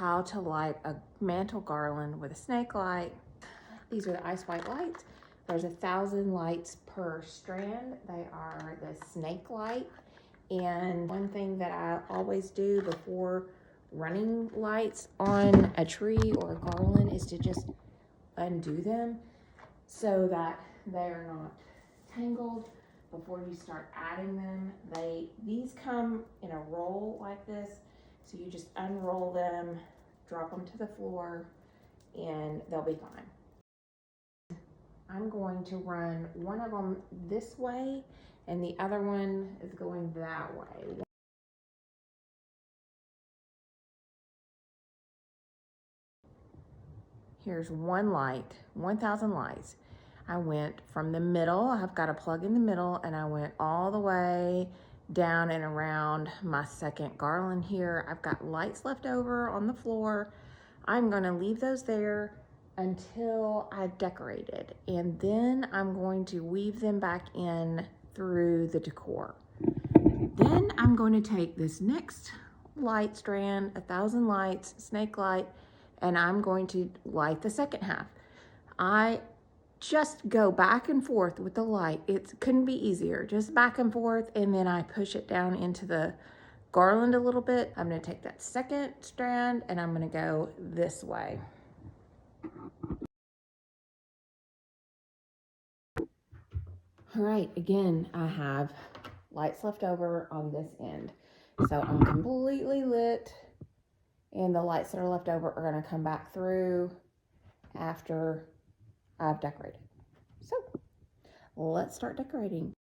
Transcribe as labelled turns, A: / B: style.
A: how to light a mantel garland with a snake light. These are the ice white lights. There's 1,000 lights per strand. They are the snake light. And one thing that I always do before running lights on a tree or a garland is to just undo them so that they are not tangled before you start adding them. These come in a roll like this, so you just unroll them, drop them to the floor, and they'll be fine. I'm going to run one of them this way and the other one is going that way. Here's one light, 1,000 lights. I went from the middle, I've got a plug in the middle, and I went all the way down and around my second garland here. I've got lights left over on the floor. I'm gonna leave those there until I've decorated, and then I'm going to weave them back in through the decor. Then I'm going to take this next light strand, 1,000 lights, snake light, and I'm going to light the second half. I just go back and forth with the light. It couldn't be easier, just back and forth, and then I push it down into the garland a little bit. I'm gonna take that second strand and I'm gonna go this way. All right, again, I have lights left over on this end. So I'm completely lit, and the lights that are left over are gonna come back through after I've decorated. So let's start decorating.